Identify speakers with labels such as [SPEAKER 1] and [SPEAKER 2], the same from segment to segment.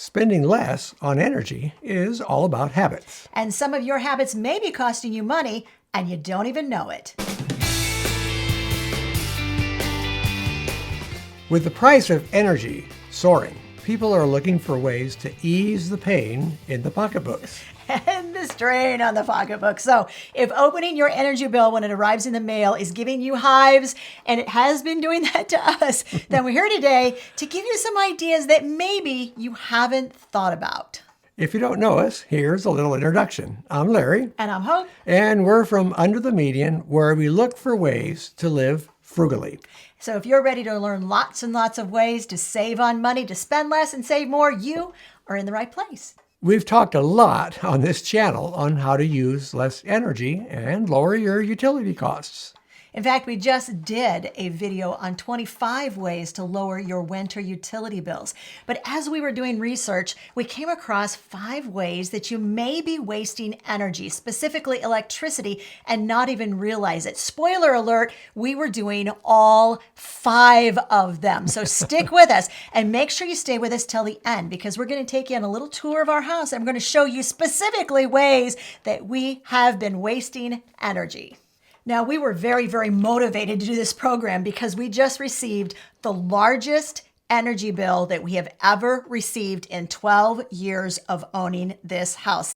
[SPEAKER 1] Spending less on energy is all about habits.
[SPEAKER 2] And some of your habits may be costing you money and you don't even know it.
[SPEAKER 1] With the price of energy soaring, people are looking for ways to ease the pain in the pocketbooks.
[SPEAKER 2] And the strain on the pocketbook. So if opening your energy bill when it arrives in the mail is giving you hives, and it has been doing that to us, then we're here today to give you some ideas that maybe you haven't thought about.
[SPEAKER 1] If you don't know us, here's a little introduction. I'm Larry.
[SPEAKER 2] And I'm Hope.
[SPEAKER 1] And we're from Under the Median, where we look for ways to live frugally.
[SPEAKER 2] So if you're ready to learn lots and lots of ways to save on money, to spend less and save more, you are in the right place.
[SPEAKER 1] We've talked a lot on this channel on how to use less energy and lower your utility costs.
[SPEAKER 2] In fact, we just did a video on 25 ways to lower your winter utility bills. But as we were doing research, we came across 5 ways that you may be wasting energy, specifically electricity, and not even realize it. Spoiler alert, we were doing all 5 of them. So stick with us and make sure you stay with us till the end, because we're going to take you on a little tour of our house and I'm going to show you specifically ways that we have been wasting energy. Now, we were very, very motivated to do this program because we just received the largest energy bill that we have ever received in 12 years of owning this house.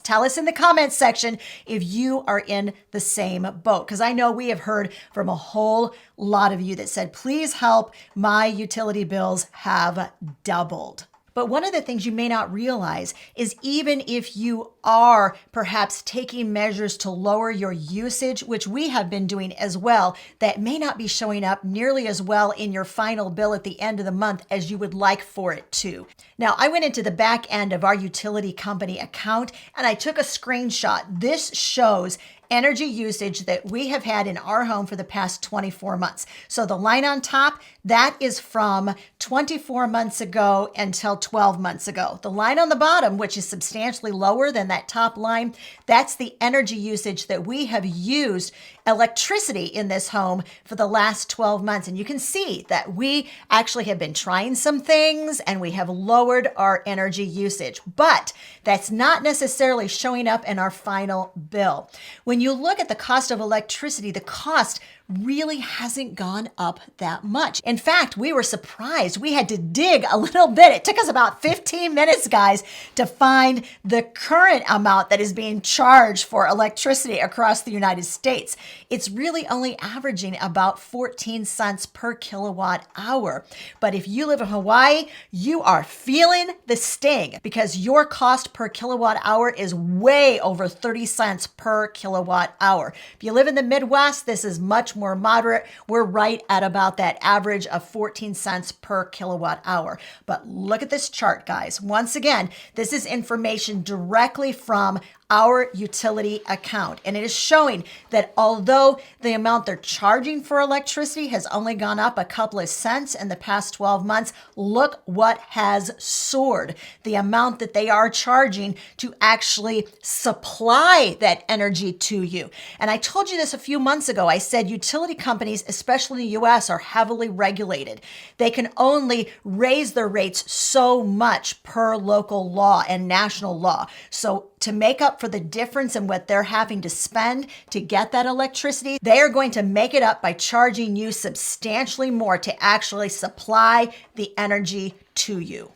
[SPEAKER 2] Tell us in the comments section if you are in the same boat, because I know we have heard from a whole lot of you that said, please help, my utility bills have doubled. But one of the things you may not realize is even if you are perhaps taking measures to lower your usage, which we have been doing as well, that may not be showing up nearly as well in your final bill at the end of the month as you would like for it to. Now, I went into the back end of our utility company account and I took a screenshot. This shows energy usage that we have had in our home for the past 24 months. So the line on top, that is from 24 months ago until 12 months ago. The line on the bottom, which is substantially lower than that top line, that's the energy usage that we have used electricity in this home for the last 12 months. And you can see that we actually have been trying some things and we have lowered our energy usage, but that's not necessarily showing up in our final bill. When you look at the cost of electricity, the cost really hasn't gone up that much. In fact, we were surprised. We had to dig a little bit. It took us about 15 minutes, guys, to find the current amount that is being charged for electricity across the United States. It's really only averaging about 14 cents per kilowatt hour. But if you live in Hawaii, you are feeling the sting because your cost per kilowatt hour is way over 30 cents per kilowatt hour. If you live in the Midwest, this is much more moderate. We're right at about that average of 14 cents per kilowatt hour. But look at this chart, guys. Once again, this is information directly from our utility account. And it is showing that although the amount they're charging for electricity has only gone up a couple of cents in the past 12 months, look what has soared. The amount that they are charging to actually supply that energy to you. And I told you this a few months ago. I said utility companies, especially in the US, are heavily regulated. They can only raise their rates so much per local law and national law. So to make up for the difference in what they're having to spend to get that electricity, they are going to make it up by charging you substantially more to actually supply the energy to you.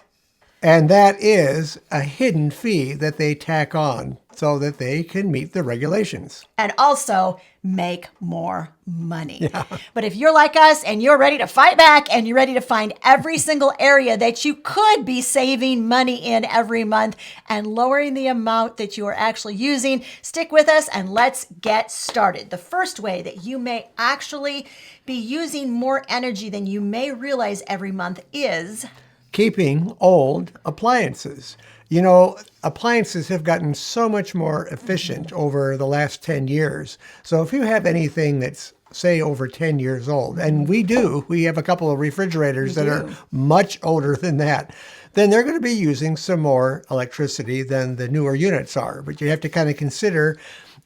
[SPEAKER 1] And that is a hidden fee that they tack on so that they can meet the regulations.
[SPEAKER 2] And also make more money. Yeah. But if you're like us and you're ready to fight back and you're ready to find every single area that you could be saving money in every month and lowering the amount that you are actually using, stick with us and let's get started. The first way that you may actually be using more energy than you may realize every month is
[SPEAKER 1] keeping old appliances. You know, appliances have gotten so much more efficient over the last 10 years. So if you have anything that's, say, over 10 years old, and we have a couple of refrigerators that are much older than that, then they're going to be using some more electricity than the newer units are. But you have to kind of consider,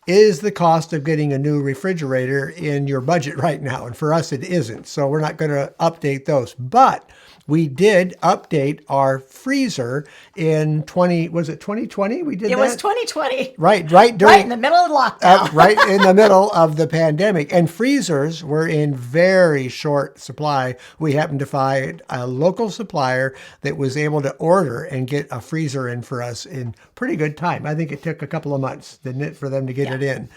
[SPEAKER 1] is the cost of getting a new refrigerator in your budget right now? And for us, it isn't. So we're not going to update those. But we did update our freezer in 2020? We did
[SPEAKER 2] It
[SPEAKER 1] that?
[SPEAKER 2] was 2020.
[SPEAKER 1] Right
[SPEAKER 2] Right
[SPEAKER 1] during
[SPEAKER 2] in the middle of lockdown.
[SPEAKER 1] right in the middle of the pandemic. And freezers were in very short supply. We happened to find a local supplier that was able to order and get a freezer in for us in pretty good time. I think it took a couple of months, didn't it, for them to get it in.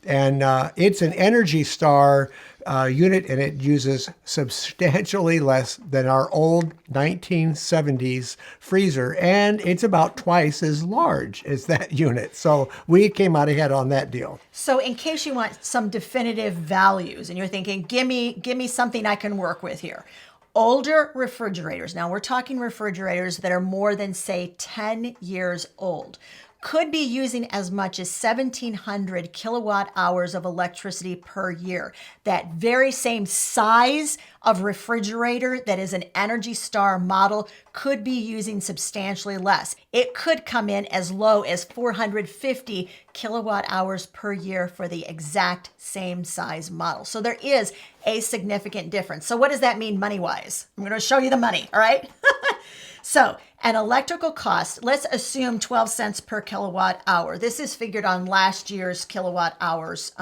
[SPEAKER 1] And it's an Energy Star unit, and it uses substantially less than our old 1970s freezer, and it's about twice as large as that unit. So we came out ahead on that deal.
[SPEAKER 2] So in case you want some definitive values and you're thinking, give me something I can work with here. Older refrigerators, now we're talking refrigerators that are more than, say, 10 years old, could be using as much as 1,700 kilowatt hours of electricity per year. That very same size of refrigerator that is an Energy Star model could be using substantially less. It could come in as low as 450 kilowatt hours per year for the exact same size model. So there is a significant difference. So what does that mean money-wise? I'm going to show you the money, all right? So an electrical cost, let's assume 12 cents per kilowatt hour. This is figured on last year's kilowatt hours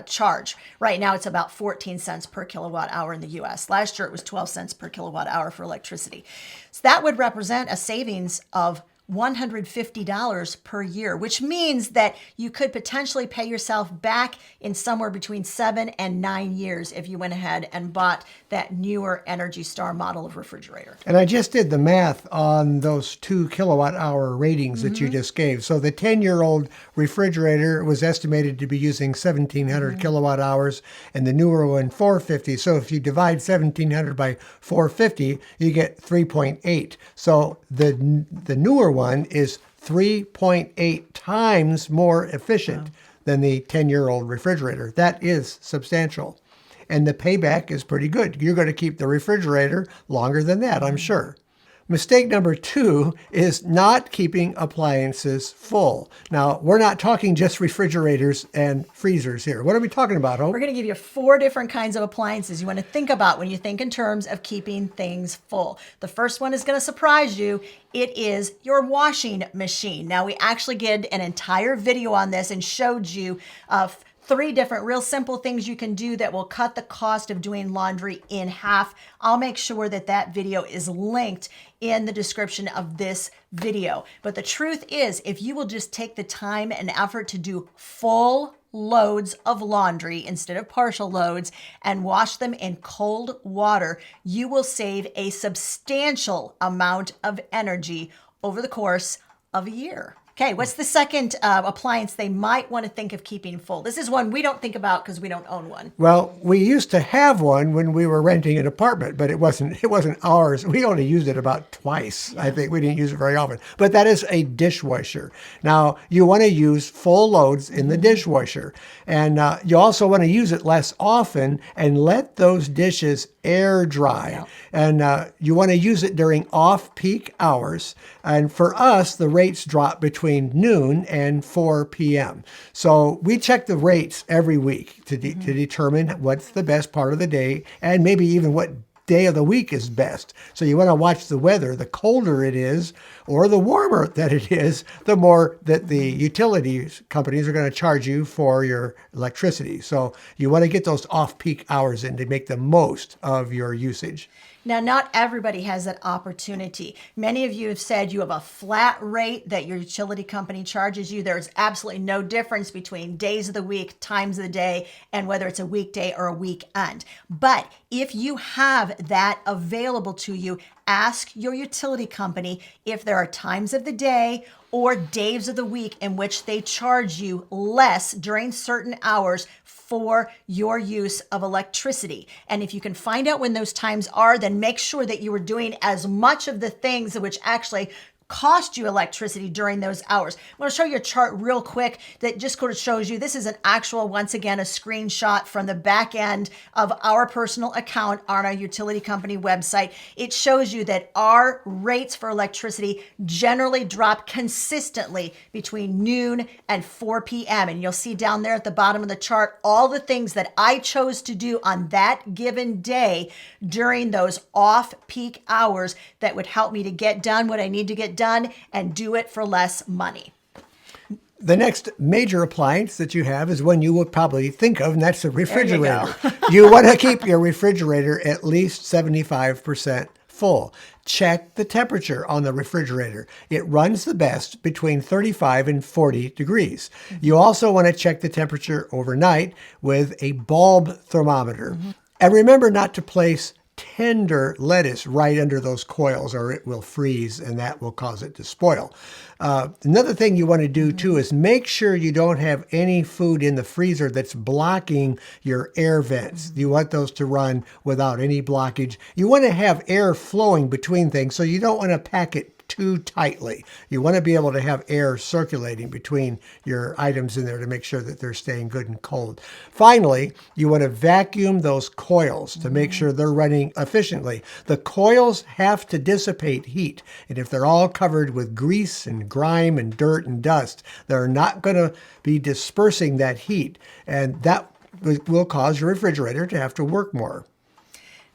[SPEAKER 2] charge. Right now it's about 14 cents per kilowatt hour in the US. Last year it was 12 cents per kilowatt hour for electricity. So that would represent a savings of $150 per year, which means that you could potentially pay yourself back in somewhere between 7 and 9 years if you went ahead and bought that newer Energy Star model of refrigerator.
[SPEAKER 1] And I just did the math on those 2 kilowatt hour ratings that you just gave. So the 10-year-old refrigerator was estimated to be using 1,700 kilowatt hours, and the newer one 450. So if you divide 1,700 by 450, you get 3.8. So the newer one is 3.8 times more efficient than the 10-year-old refrigerator. That is substantial. And the payback is pretty good. You're going to keep the refrigerator longer than that, I'm sure. Mistake number 2 is not keeping appliances full. Now, we're not talking just refrigerators and freezers here. What are we talking about, Hope?
[SPEAKER 2] We're going to give you 4 different kinds of appliances you want to think about when you think in terms of keeping things full. The first one is going to surprise you. It is your washing machine. Now, we actually did an entire video on this and showed you 3 different real simple things you can do that will cut the cost of doing laundry in half. I'll make sure that that video is linked in the description of this video. But the truth is, if you will just take the time and effort to do full loads of laundry instead of partial loads and wash them in cold water, you will save a substantial amount of energy over the course of a year. Okay, what's the second appliance they might want to think of keeping full? This is one we don't think about because we don't own one.
[SPEAKER 1] Well, we used to have one when we were renting an apartment, but it wasn't ours. We only used it about twice. I think we didn't use it very often. But that is a dishwasher. Now, you want to use full loads in the dishwasher. And you also want to use it less often and let those dishes air dry.
[SPEAKER 2] Yeah.
[SPEAKER 1] And you want to use it during off-peak hours. And for us, the rates drop between noon and 4 p.m. So we check the rates every week to determine what's the best part of the day and maybe even what day of the week is best. So you want to watch the weather. The colder it is or the warmer that it is, the more that the utilities companies are going to charge you for your electricity. So you want to get those off-peak hours in to make the most of your usage.
[SPEAKER 2] Now, not everybody has that opportunity. Many of you have said you have a flat rate that your utility company charges you. There's absolutely no difference between days of the week, times of the day, and whether it's a weekday or a weekend. But if you have that available to you, ask your utility company if there are times of the day or days of the week in which they charge you less during certain hours for your use of electricity. And if you can find out when those times are, then make sure that you are doing as much of the things which actually cost you electricity during those hours. I'm going to show you a chart real quick that just sort of shows you, this is an actual, once again, a screenshot from the back end of our personal account on our utility company website. It shows you that our rates for electricity generally drop consistently between noon and 4 p.m. And you'll see down there at the bottom of the chart all the things that I chose to do on that given day during those off-peak hours that would help me to get done what I need to get done and do it for less money.
[SPEAKER 1] The next major appliance that you have is one you would probably think of, and that's the refrigerator. You want to keep your refrigerator at least 75% full. Check the temperature on the refrigerator. It runs the best between 35 and 40 degrees. You also want to check the temperature overnight with a bulb thermometer. And remember not to place tender lettuce right under those coils or it will freeze and that will cause it to spoil. Another thing you want to do too is make sure you don't have any food in the freezer that's blocking your air vents. You want those to run without any blockage. You want to have air flowing between things, so you don't want to pack it too tightly. You want to be able to have air circulating between your items in there to make sure that they're staying good and cold. Finally, you want to vacuum those coils to make sure they're running efficiently. The coils have to dissipate heat, and if they're all covered with grease and grime and dirt and dust, they're not going to be dispersing that heat, and that will cause your refrigerator to have to work more.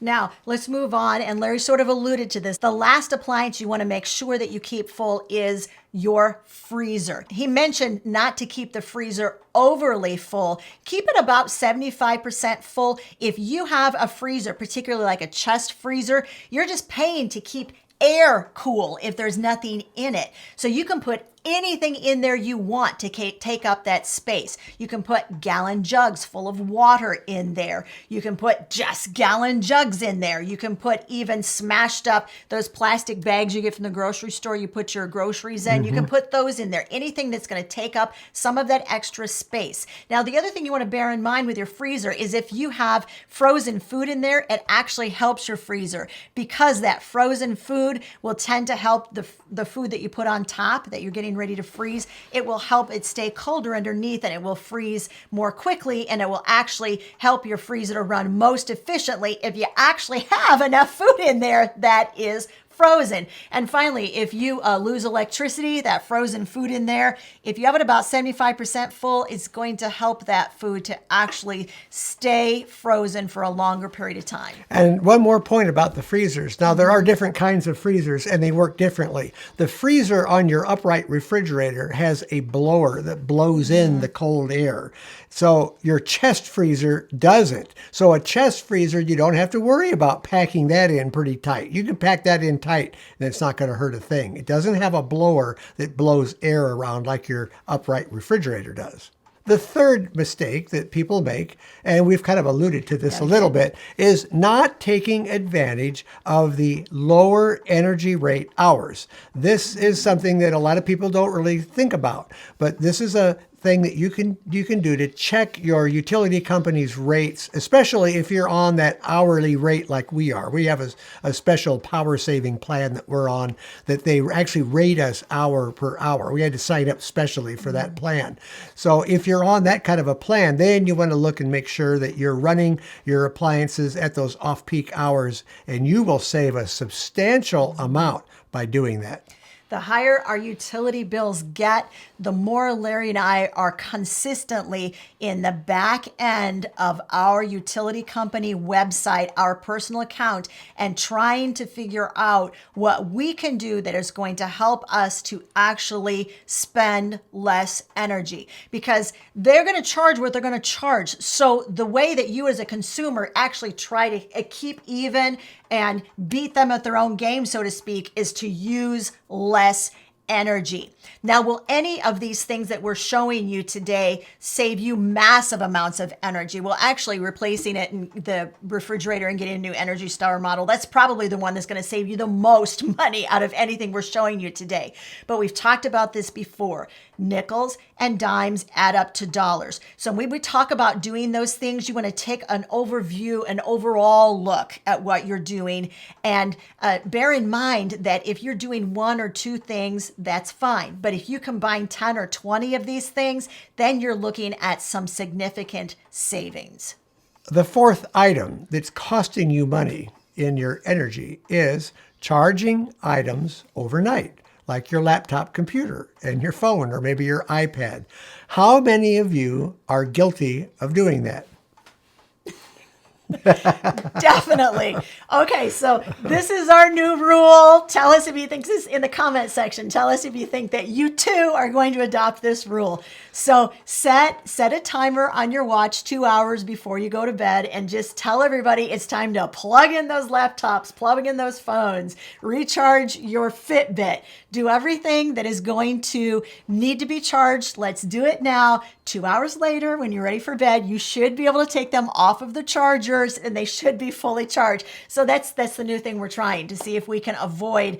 [SPEAKER 2] Now, let's move on. And Larry sort of alluded to this. The last appliance you want to make sure that you keep full is your freezer. He mentioned not to keep the freezer overly full. Keep it about 75% full. If you have a freezer, particularly like a chest freezer, you're just paying to keep air cool if there's nothing in it. So you can put anything in there you want to take up that space. You can put gallon jugs full of water in there. You can put just gallon jugs in there. You can put even smashed up those plastic bags you get from the grocery store. You put your groceries in. You can put those in there. Anything that's going to take up some of that extra space. Now, the other thing you want to bear in mind with your freezer is if you have frozen food in there, it actually helps your freezer because that frozen food will tend to help the food that you put on top that you're getting ready to freeze. It will help it stay colder underneath and it will freeze more quickly, and it will actually help your freezer to run most efficiently if you actually have enough food in there that is frozen. And finally, if you lose electricity, that frozen food in there, if you have it about 75% full, it's going to help that food to actually stay frozen for a longer period of time.
[SPEAKER 1] And one more point about the freezers. Now, there are different kinds of freezers and they work differently. The freezer on your upright refrigerator has a blower that blows in the cold air. So your chest freezer doesn't. So a chest freezer, you don't have to worry about packing that in pretty tight. You can pack that in tight and it's not going to hurt a thing. It doesn't have a blower that blows air around like your upright refrigerator does. The third mistake that people make, and we've kind of alluded to this a little bit, is not taking advantage of the lower energy rate hours. This is something that a lot of people don't really think about, but this is a thing that you can do to check your utility company's rates, especially if you're on that hourly rate like we are. We have a special power saving plan that we're on that they actually rate us hour per hour. We had to sign up specially for that plan. So if you're on that kind of a plan, then you want to look and make sure that you're running your appliances at those off-peak hours, and you will save a substantial amount by doing that.
[SPEAKER 2] The higher our utility bills get, the more Larry and I are consistently in the back end of our utility company website, our personal account, and trying to figure out what we can do that is going to help us to actually spend less energy, because they're going to charge what they're going to charge. So the way that you as a consumer actually try to keep even and beat them at their own game, so to speak, is to use less energy. Now, will any of these things that we're showing you today save you massive amounts of energy? Well, actually replacing it in the refrigerator and getting a new Energy Star model, that's probably the one that's going to save you the most money out of anything we're showing you today. But we've talked about this before. Nickels and dimes add up to dollars. So when we talk about doing those things, you want to take an overview, an overall look at what you're doing. And bear in mind that if you're doing one or two things, that's fine. But if you combine 10 or 20 of these things, then you're looking at some significant savings.
[SPEAKER 1] The fourth item that's costing you money in your energy is charging items overnight, like your laptop computer and your phone or maybe your iPad. How many of you are guilty of doing that?
[SPEAKER 2] Definitely. Okay, so this is our new rule. Tell us if you think this in the comment section. Tell us if you think that you too are going to adopt this rule. So set a timer on your watch 2 hours before you go to bed and just tell everybody it's time to plug in those laptops, plug in those phones, recharge your Fitbit, do everything that is going to need to be charged. Let's do it now. 2 hours later, when you're ready for bed, you should be able to take them off of the chargers and they should be fully charged. So that's the new thing we're trying to see if we can avoid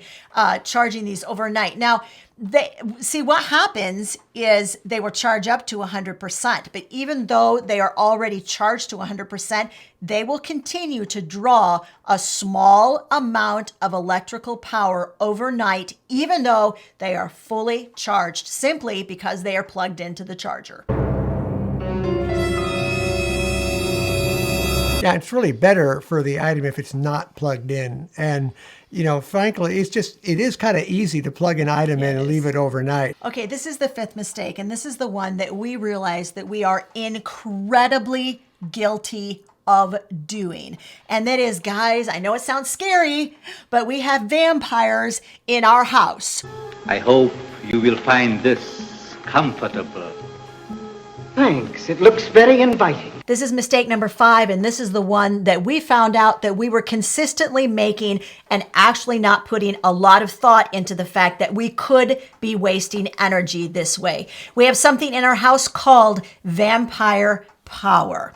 [SPEAKER 2] charging these overnight. Now, what happens is they will charge up to 100%, but even though they are already charged to 100%, they will continue to draw a small amount of electrical power overnight, even though they are fully charged, simply because they are plugged into the charger.
[SPEAKER 1] Yeah, it's really better for the item if it's not plugged in. And, frankly, it is kind of easy to plug an item in and leave it overnight.
[SPEAKER 2] Okay, this is the fifth mistake, and this is the one that we realize that we are incredibly guilty of doing. And that is, guys, I know it sounds scary, but we have vampires in our house.
[SPEAKER 3] I hope you will find this comfortable.
[SPEAKER 4] Thanks. It looks very inviting.
[SPEAKER 2] This is mistake number 5, and this is the one that we found out that we were consistently making and actually not putting a lot of thought into the fact that we could be wasting energy this way. We have something in our house called vampire power.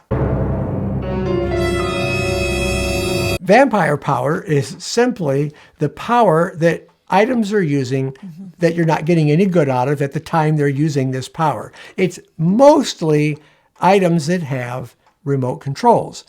[SPEAKER 1] Vampire power is simply the power that items are using that you're not getting any good out of at the time they're using this power. It's mostly items that have remote controls.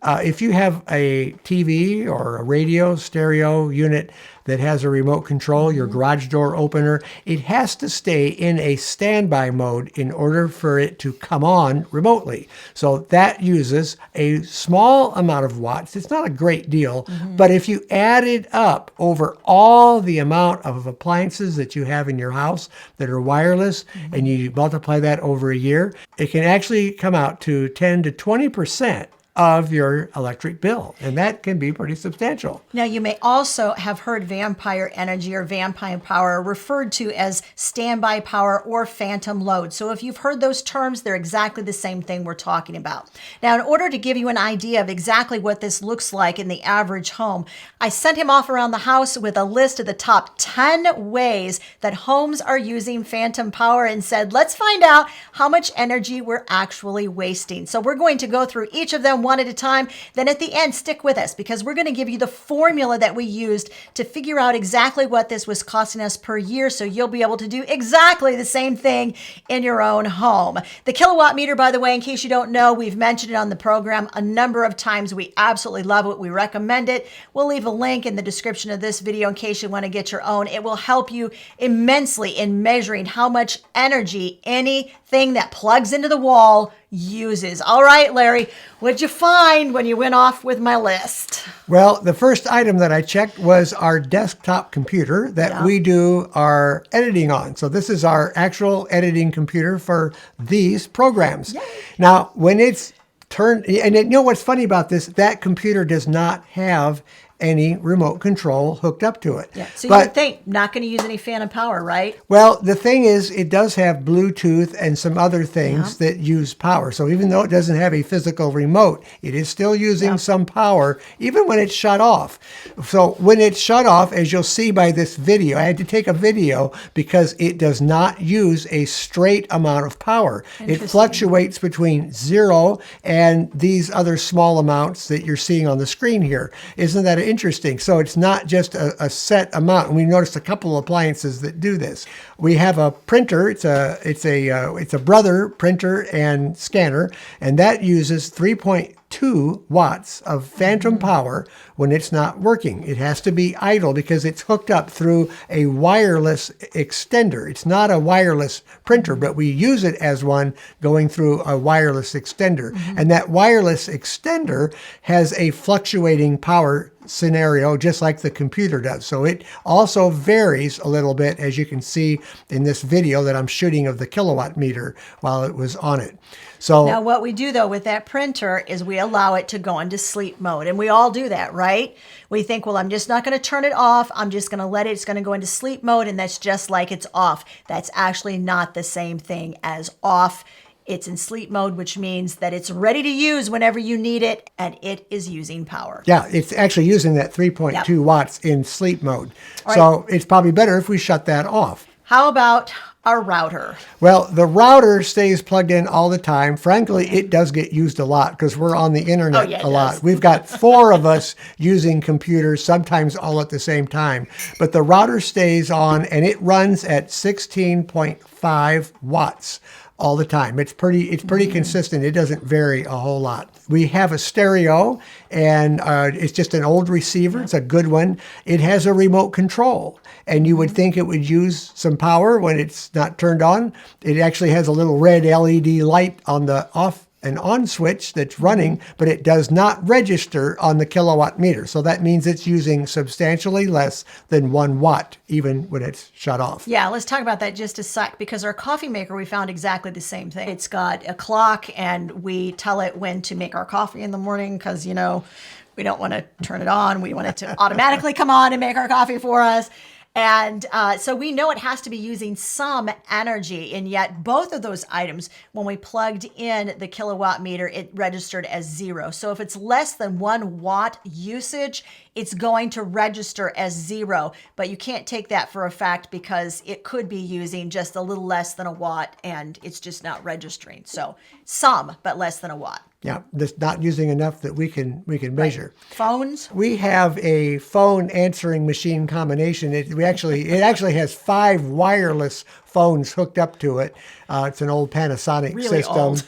[SPEAKER 1] If you have a TV or a radio stereo unit that has a remote control, your garage door opener, it has to stay in a standby mode in order for it to come on remotely. So that uses a small amount of watts. It's not a great deal, but if you add it up over all the amount of appliances that you have in your house that are wireless, and you multiply that over a year, it can actually come out to 10 to 20% of your electric bill. And that can be pretty substantial.
[SPEAKER 2] Now, you may also have heard vampire energy or vampire power referred to as standby power or phantom load. So if you've heard those terms, they're exactly the same thing we're talking about. Now, in order to give you an idea of exactly what this looks like in the average home, I sent him off around the house with a list of the top 10 ways that homes are using phantom power and said, let's find out how much energy we're actually wasting. So we're going to go through each of them one at a time. Then at the end, stick with us because we're going to give you the formula that we used to figure out exactly what this was costing us per year, so you'll be able to do exactly the same thing in your own home. The kilowatt meter, by the way, in case you don't know, we've mentioned it on the program a number of times. We absolutely love it. We recommend it. We'll leave a link in the description of this video in case you want to get your own. It will help you immensely in measuring how much energy anything that plugs into the wall uses. All right, Larry, what'd you find when you went off with my list?
[SPEAKER 1] Well, the first item that I checked was our desktop computer that we do our editing on. So this is our actual editing computer for these programs. Yay. Now, when it's turned, and you know what's funny about this? That computer does not have any remote control hooked up to it.
[SPEAKER 2] Yeah. So you
[SPEAKER 1] But
[SPEAKER 2] would think not going to use any phantom power, right?
[SPEAKER 1] well, the thing is, it does have Bluetooth and some other things that use power. So even though it doesn't have a physical remote, it is still using some power, even when it's shut off. So when it's shut off, as you'll see by this video, I had to take a video because it does not use a straight amount of power. It fluctuates between 0 and these other small amounts that you're seeing on the screen here. Isn't that interesting? So it's not just a set amount. And we noticed a couple of appliances that do this. We have a printer. It's a Brother printer and scanner, and that uses 3.2 watts of phantom power when it's not working. It has to be idle because it's hooked up through a wireless extender. It's not a wireless printer, but we use it as one going through a wireless extender. And that wireless extender has a fluctuating power scenario just like the computer does. So it also varies a little bit, as you can see in this video that I'm shooting of the kilowatt meter while it was on it. So
[SPEAKER 2] Now, what we do though with that printer is we allow it to go into sleep mode, and we all do that, right? We think, well, I'm just not going to turn it off. I'm just going to let it. It's going to go into sleep mode, and that's just like it's off. That's actually not the same thing as off. It's in sleep mode, which means that it's ready to use whenever you need it, and it is using power.
[SPEAKER 1] yeah, it's actually using that 3.2 watts in sleep mode.
[SPEAKER 2] All
[SPEAKER 1] So it's probably better if we shut that off.
[SPEAKER 2] How about our router?
[SPEAKER 1] Well, the router stays plugged in all the time. Frankly, it does get used a lot because we're on the internet
[SPEAKER 2] yeah, it
[SPEAKER 1] a lot.
[SPEAKER 2] does.
[SPEAKER 1] We've got 4 of us using computers, sometimes all at the same time. But the router stays on and it runs at 16.5 watts all the time. It's pretty consistent. It doesn't vary a whole lot. We have a stereo, and it's just an old receiver. It's a good one. It has a remote control, and you would think it would use some power when it's not turned on. It actually has a little red LED light on the off and on switch that's running, but it does not register on the kilowatt meter. So that means it's using substantially less than 1 watt, even when it's shut off.
[SPEAKER 2] Yeah, let's talk about that just a sec, because our coffee maker, we found exactly the same thing. It's got a clock, and we tell it when to make our coffee in the morning because, we don't want to turn it on. We want it to automatically come on and make our coffee for us. And so we know it has to be using some energy, and yet both of those items, when we plugged in the kilowatt meter, it registered as 0. So if it's less than 1 watt usage, it's going to register as 0. But you can't take that for a fact because it could be using just a little less than a watt and it's just not registering. So some, but less than a watt.
[SPEAKER 1] Yeah, just not using enough that we can measure.
[SPEAKER 2] Phones?
[SPEAKER 1] We have a phone answering machine combination. It actually has 5 wireless phones hooked up to it. It's an old Panasonic
[SPEAKER 2] Really
[SPEAKER 1] system.
[SPEAKER 2] old.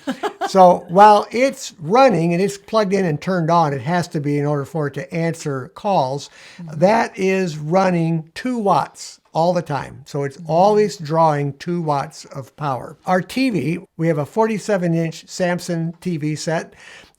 [SPEAKER 1] So while it's running and it's plugged in and turned on, it has to be in order for it to answer calls. That is running 2 watts all the time. So it's always drawing 2 watts of power. Our TV, we have a 47-inch Samsung TV set,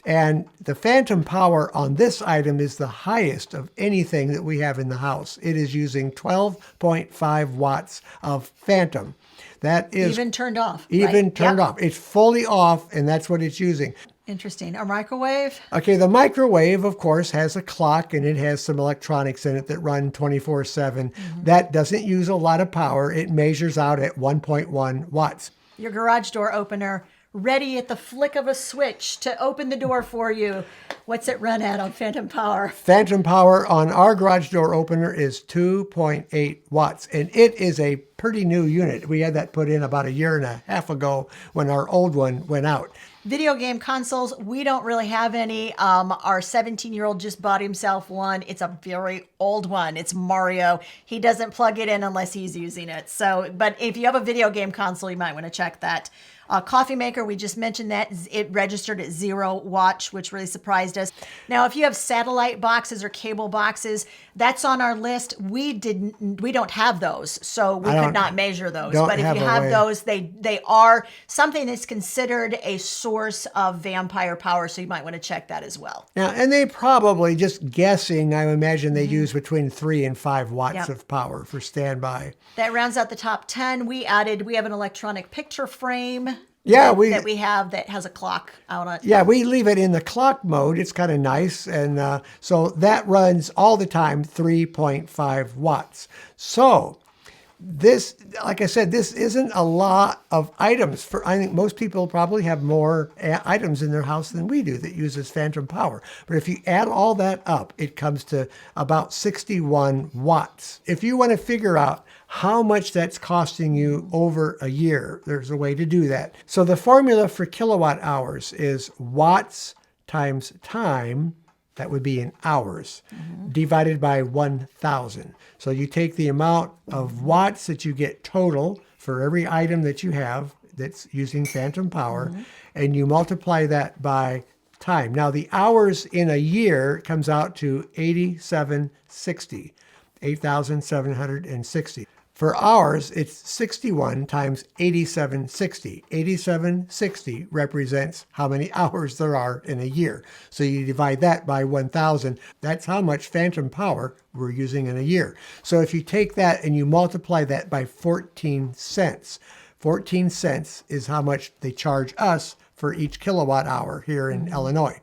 [SPEAKER 1] and the phantom power on this item is the highest of anything that we have in the house. It is using 12.5 watts of phantom. That is
[SPEAKER 2] Even turned off.
[SPEAKER 1] even
[SPEAKER 2] right?
[SPEAKER 1] turned
[SPEAKER 2] Yep.
[SPEAKER 1] off. It's fully off, and that's what it's using.
[SPEAKER 2] Interesting. A microwave?
[SPEAKER 1] Okay, the microwave, of course, has a clock and it has some electronics in it that run 24/7. That doesn't use a lot of power. It measures out at 1.1 watts.
[SPEAKER 2] Your garage door opener, ready at the flick of a switch to open the door for you. What's it run at on phantom power?
[SPEAKER 1] Phantom power on our garage door opener is 2.8 watts, and it is a pretty new unit. We had that put in about 1.5 years ago when our old one went out.
[SPEAKER 2] Video game consoles, we don't really have any. Our 17-year-old just bought himself one. It's a very old one. It's Mario. He doesn't plug it in unless he's using it. So, but if you have a video game console, you might want to check that. Coffee maker, we just mentioned that it registered at 0 watts, which really surprised us. Now, if you have satellite boxes or cable boxes, that's on our list. We don't have those, so we could not measure those. But if you have those, they are something that's considered a source of vampire power, so you might want to check that as well.
[SPEAKER 1] Now, and they probably, just guessing, I imagine they use between 3 and 5 watts of power for standby.
[SPEAKER 2] That rounds out the top 10. We have an electronic picture frame.
[SPEAKER 1] Yeah,
[SPEAKER 2] that we have that has a clock out on it.
[SPEAKER 1] Yeah, we leave it in the clock mode. It's kind of nice. And so that runs all the time, 3.5 watts. So this, like I said, this isn't a lot of items. I think most people probably have more items in their house than we do that uses phantom power. But if you add all that up, it comes to about 61 watts. If you want to figure out how much that's costing you over a year, there's a way to do that. So the formula for kilowatt hours is watts times time. That would be in hours, divided by 1,000. So you take the amount of watts that you get total for every item that you have that's using phantom power, and you multiply that by time. Now the hours in a year comes out to 8,760. For hours, it's 61 times 8760. 8760 represents how many hours there are in a year. So you divide that by 1,000. That's how much phantom power we're using in a year. So if you take that and you multiply that by 14 cents, 14 cents is how much they charge us for each kilowatt hour here in Illinois.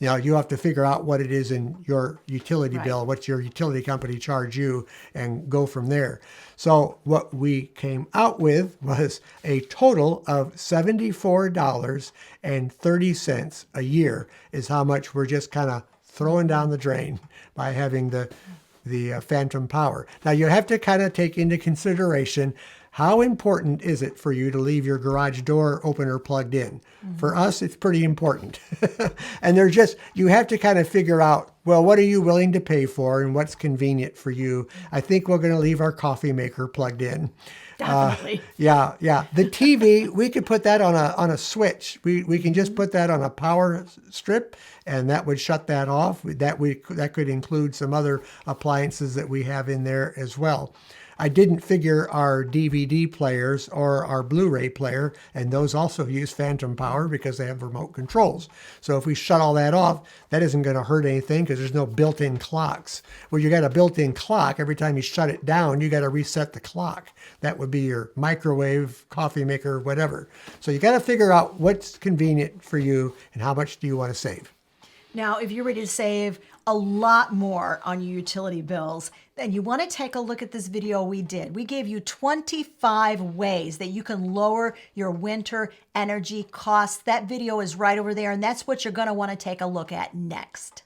[SPEAKER 1] You have to figure out what it is in your utility bill, what your utility company charge you, and go from there. So what we came out with was a total of $74.30 a year is how much we're just kind of throwing down the drain by having the phantom power. Now you have to kind of take into consideration how important is it for you to leave your garage door opener plugged in? For us, it's pretty important. And you have to kind of figure out, well, what are you willing to pay for and what's convenient for you? I think we're going to leave our coffee maker plugged in.
[SPEAKER 2] Definitely.
[SPEAKER 1] Yeah. The TV, we could put that on a switch. We can just put that on a power strip, and that would shut that off. That could include some other appliances that we have in there as well. I didn't figure our DVD players or our Blu-ray player, and those also use phantom power because they have remote controls. So if we shut all that off, that isn't going to hurt anything because there's no built-in clocks. Well, you got a built-in clock. Every time you shut it down, you got to reset the clock. That would be your microwave, coffee maker, whatever. So you got to figure out what's convenient for you and how much do you want to save.
[SPEAKER 2] Now, if you're ready to save a lot more on your utility bills, then you want to take a look at this video we did. We gave you 25 ways that you can lower your winter energy costs. That video is right over there, and that's what you're going to want to take a look at next.